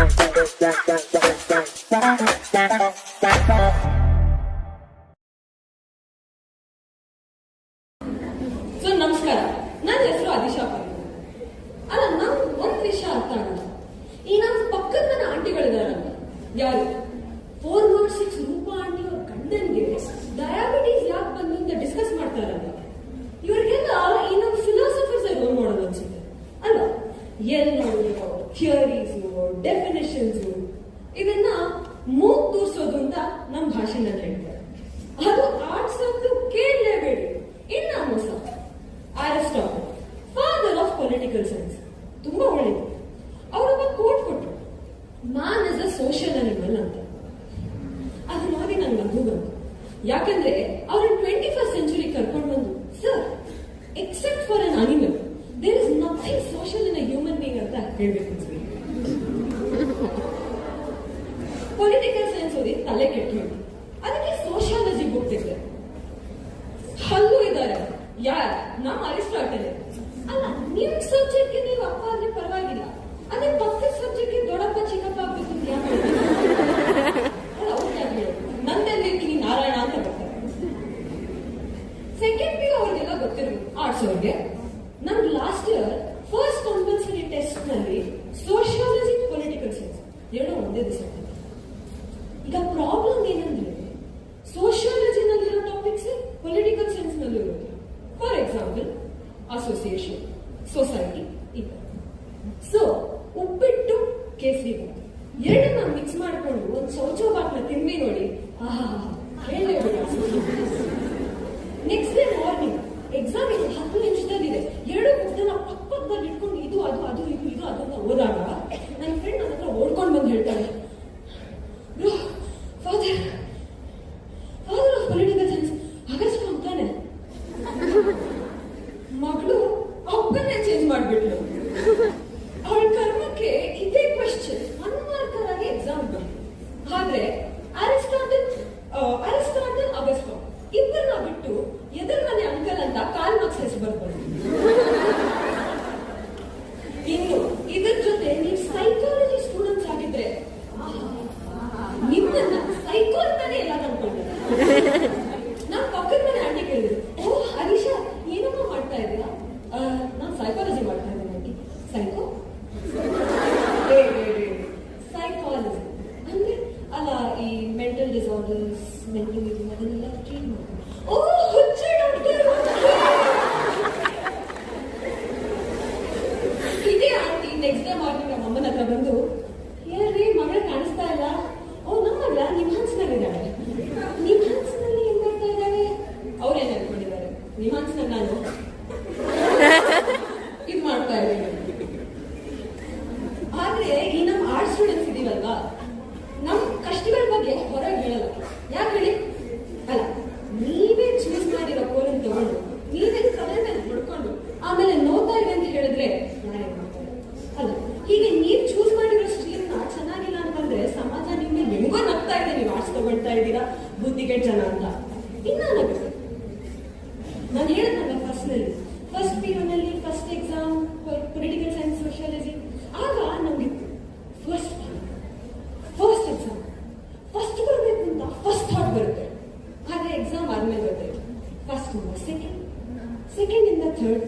So ನಮಸ್ಕಾರ, ನನ್ನ ಹೆಸರು ಅದಿಶಾ ಪಾಟೀಲ್. ಅಲ್ಲ, ನಮ್ ಒಂದ್ ವಿಷಯ ಅರ್ಥ ಆಗಲ್ಲ. ಈ ನಮ್ಮ ಪಕ್ಕದ ನನ್ನ ಆಂಟಿಗಳಿದಾರಲ್ಲ, ಯಾರು 406 ರೂಪಾ ಆಂಟಿ ಅವ್ರ ಗಂಡನ್ಗೆ ಡಯಾಬಿಟೀಸ್ ಯಾಕೆ ಬಂದು ಅಂತ ಡಿಸ್ಕಸ್ ಮಾಡ್ತಾರಲ್ಲ, ಇವ್ರಿಗೆಲ್ಲ ಈ ನಮ್ಮ ಫಿಲಾಸಫರ್ಸ್ ರೋಲ್ ಮಾಡೋದು ಅನ್ಸುತ್ತೆ ಅಲ್ವಾ? ಎಲ್ ನೋಡಿರೋ ಥಿಯರೀಸ್, ಡೆಫಿನೇಷನ್ಸ್ ಇದನ್ನ ಮೂಗ್ ತೋರಿಸೋದು ಅಂತ ನಮ್ಮ ಭಾಷೆನಲ್ಲಿ ಹೇಳ್ತಾರೆ. ಅದು ಆರ್ಟ್ಸ್ ಅಂತೂ ಕೇಳಲೇಬೇಡಿ. ಇನ್ನ ಮೋಸ, Aristotle, father of political science, ತುಂಬಾ ಒಳ್ಳೆಯದು. ಅವರೊಬ್ಬ ಕೋಟ್ ಕೊಟ್ಟರು, man is a social animal ಅಂತ. ಅದು ನೋಡಿ ನಂಗೆ ನಗು ಬಂತು. ಯಾಕಂದ್ರೆ ಅವ್ರ 21st ಸೆಂಚುರಿ ಕರ್ಕೊಂಡು ಬಂದು, sir, except for an animal there is nothing social in a human being ಅಂತ ಹೇಳ್ಬೇಕು ಅನ್ಸ್ಬೇಕು. ಪೊಲಿಟಿಕಲ್ ಸೈನ್ಸ್ ಓದಿ ತಲೆ ಕೆಟ್ಟು ಅದಕ್ಕೆ ಸೋಷಿಯಾಲಜಿ ಬುಕ್ ತೆಗೆದೆ. ಹಲ್ಲು ಇದ್ದಾರೆ ಯಾರ? ನಮ್ಮ ಅರಿಸ್ಟಾಟಲ್. ಅಲ್ಲ, ನಿಮ್ ಸಬ್ಜೆಕ್ಟ್ಗೆ ನೀವು ಅಪ್ಪ ಆದ್ರೆ ಪರವಾಗಿಲ್ಲ, ಅದೇ ಪಕ್ಕದ ಸಬ್ಜೆಕ್ಟ್ಗೆ ದೊಡ್ಡಪ್ಪ ಚಿಕ್ಕಪ್ಪ ಆಗ್ಬೇಕು ಅಂತ ಯಾಕೆ ಅಲ್ಲ, ಅವ್ರು ಯಾಕೆ ಹೇಳೋದು? ನಂದಲ್ಲಿ ಇರ್ತೀನಿ ನಾರಾಯಣ ಅಂತ ಬರ್ತಾರೆ. ಸೆಕೆಂಡ್ ಪಿ ಅವ್ರಿಗೆಲ್ಲ ಗೊತ್ತಿರ್ಬೇಕು, ಆರ್ಟ್ಸ್ ಅವ್ರಿಗೆ. ನಮ್ಗೆ last year first compulsory test ನಲ್ಲಿ ಸೋಷಿಯಾಲಜಿ, ಪೊಲಿಟಿಕಲ್ ಸೈನ್ಸ್ ಎರಡು ಒಂದೇ ದಿವಸ. ಈಗ ಪ್ರಾಬ್ಲಮ್ ಏನಂದ್ರೆ, ಸೋಷಿಯಾಲಜಿನಲ್ಲಿರೋ ಟಾಪಿಕ್ಸ್ ಪೊಲಿಟಿಕಲ್ ಸೈನ್ಸ್ ನಲ್ಲಿ ಇರುತ್ತೆ. For example, association, society. ಈಗ ಸೊ ಉಪ್ಪಿಟ್ಟು, ಕೇಸರಿ ಬಾತ್ ಎರಡನ್ನ ಮಿಕ್ಸ್ ಮಾಡ್ಕೊಂಡು ಒಂದು ಚೌಚೌಬಾತ್ನ ತಿಂದ್ವಿ ನೋಡಿ, ಹೇಳಲೇಬೇಡ. ನೆಕ್ಸ್ಟ್ ಡೇ ಮಾರ್ನಿಂಗ್ ಎಕ್ಸಾಮ್ ಇದು 10 ನಿಮಿಷದಲ್ಲಿದೆ, ಎರಡು ಬುಕ್ನ ಪಕ್ಕದಲ್ಲಿ ಇಟ್ಕೊಂಡು ಇದು ಅದು ಅದು ಇದು ಇದು ಅದನ್ನ ಓದಾಗ ನನ್ನ ಫ್ರೆಂಡ್ ನನ್ನ ಹತ್ರ ಓಡ್ಕೊಂಡು ಬಂದು ಹೇಳ್ತಾಳೆ, father of political science August ಅಂತಾನೆ. ಮಗಳು ಅಪ್ಪನ್ನೇ ಚೇಂಜ್ ಮಾಡ್ಬಿಟ್ಲು. ಅವಳ ಕರ್ಮಕ್ಕೆ ಇದೇ ಕ್ವೆಶ್ಚನ್ ಅನ್ಮಾರ್ಕರಾಗಿ ಎಕ್ಸಾಮ್ ಬಂತು. ಆದ್ರೆ ಅರಿಸ್ಟಾಟಲ್, ಅಗಸ್ಟೋ ಇಬ್ಬರನ್ನ ಬಿಟ್ಟು ಎದುರು ಮನೆ ಅಂಕಲ್ ಅಂತ ಕಾಲ್ ಮಾರ್ಕ್ಸ್ ಹೆಸರು ಬರ್ಬೋದು. ಇನ್ನು ಇದ್ರ ಜೊತೆ ನೀವು ಸೈಕಾಲಜಿ ಸ್ಟೂಡೆಂಟ್ಸ್ ಆಗಿದ್ರೆ ನಿಮ್ಮನ್ನ ಸೈಕೋ ಅಂತಾನೆ ಎಲ್ಲ ಕಂಡ್ಕೊಂಡಿದ್ದಾರೆ. ನಾನ್ ಪಕ್ಕದ ಮನೆ ಆಂಟಿ ಕೇಳಿದ್ರು, ಓ ಹರೀಶಾ ಏನಮ್ಮ ಮಾಡ್ತಾ ಇದೀಯಾ? ನಾನ್ ಸೈಕಾಲಜಿ ಮಾಡ್ತಾ ಇದ್ದೀನಿ ಆಂಟಿ. ಸೈಕೋ? ಸೈಕಾಲಜಿ ಅಂದ್ರೆ ಅಲ್ಲ, ಈ ಮೆಂಟಲ್ ಡಿಸಾರ್ಡರ್ಸ್, ಮೆಂಟಲ್ ಅದನ್ನೆಲ್ಲ ಟ್ರೀಟ್ ಮಾಡ್ತಾರೆ. ಓ ಹುಚ್ಚ ಡಾಕ್ಟರ್. ಇದೇ ಆಂಟಿ ನೆಕ್ಸ್ಟ್ ಡೇ ಮಾರ್ನಿಂಗ್ ನಮ್ಮ ಅಮ್ಮನ ಹತ್ರ ಬಂದು, ಹೇಳ್ರಿ ಮಗಳ ಕಾಣಿಸ್ತಾ ಇಲ್ಲ. ಓ ನಮ್ಮ ಮಗಳ ನಿಮ್ಹಾನ್ಸ್ನಲ್ಲಿದ್ದಾಳೆ. ನಿಮ್ಹಾನ್ಸ್ನಲ್ಲಿ ಏನ್ ಮಾಡ್ತಾ ಇದ್ದಾಳೆ? ಅವ್ರೇನ್ ಅನ್ಕೊಂಡಿದ್ದಾರೆ, ನಿಮ್ಹಾನ್ಸ್ನಲ್ಲಿ ನಾನು ಇದು ಮಾಡ್ತಾ ಇದ್ದೀನಿ. ಆದ್ರೆ ಈ ನಮ್ಮ ಆರ್ಟ್ಸ್ ಸ್ಟೂಡೆಂಟ್ಸ್ ಇದೀವಲ್ವಾ, ನಮ್ ಕಷ್ಟಗಳ ಬಗ್ಗೆ ಹೊರಗೆ ಹೇಳಲ್ಲ. ಯಾಕೆ ಹೇಳಿ? ಅಲ್ಲ, ನೀವೇ ಚೂಸ್ ಮಾಡಿರೋ ಕೋಲನ್ನು ತಗೊಂಡು ನೀವೇ ತಲೆ ಮೇಲೆ ಹೊಡ್ಕೊಂಡು ಆಮೇಲೆ ನೋಡ್ತಾ ಇದೆ ಅಂತ ಹೇಳಿದ್ರೆ ಯಾರೇ ಮಾಡ್ತಾರೆ? ಅಲ್ಲ, ಹೀಗೆ ನೀವ್ ಚೂಸ್ ಮಾಡಿರೋ ಸ್ಟ್ರೀಮ್ ನ ಚೆನ್ನಾಗಿಲ್ಲ ಅಂತಂದ್ರೆ ಸಮಾಜ ನಿಮ್ಗೆ ಹೆಂಗೋ ನಗ್ತಾ ಇದೆ, ನೀವು ಆರ್ಟ್ಸ್ ತಗೊಳ್ತಾ ಇದ್ದೀರಾ, ಬುದ್ಧಿಗೆ ಜನ ಅಂತ ಇನ್ನಾಗುತ್ತೆ. ನಾನು ಹೇಳಿದ್ನಲ್ಲ ಫಸ್ಟ್ PU ನಲ್ಲಿ first exam political science, sociology. ಆಗ ನಮ್ಗಿತ್ತು ಫಸ್ಟ್ ಎಕ್ಸಾಮ್ ಫಸ್ಟ್ ಬರಬೇಕು ಅಂತ ಫಸ್ಟ್ ಥಾಟ್ ಬರುತ್ತೆ. ಆದ್ರೆ ಎಕ್ಸಾಮ್ ಆದ್ಮೇಲೆ ಬರುತ್ತೆ ಫಸ್ಟ್ ಇಂದ ಸೆಕೆಂಡ್ ಇಂದ ಥರ್ಡ್.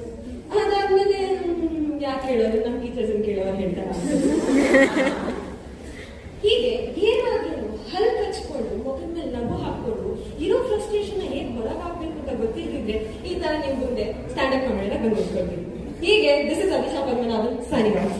ಅದಾದ್ಮೇಲೆ ಯಾಕೆ ಹೇಳೋರು, ನಮ್ ಟೀಚರ್ಸ್ ಕೇಳೋರು ಹೇಳ್ತಾರೆ. ಹೀಗೆ ಏನಾದ್ರೂ ಹಲ್ ಕಚ್ಕೊಂಡು ಮುಖದ ಮೇಲೆ ನಗು ಹಾಕೊಂಡು ಇರೋ ಫ್ರಸ್ಟ್ರೇಷನ್ ಹೇಗ್ ಹೊರಗಾಗ್ಬೇಕು ಅಂತ ಗೊತ್ತಿರ್ತಿದ್ರೆ ಈ ತರ ನಿಮ್ ಮುಂದೆ ಸ್ಟ್ಯಾಂಡಪ್ ಕಾಮಿಡಿನ ಬಂದು ನಿಂತ್ಕೊಳ್ತೀವಿ. ಹೀಗೆ this is Adisha Padmanabhan signing of.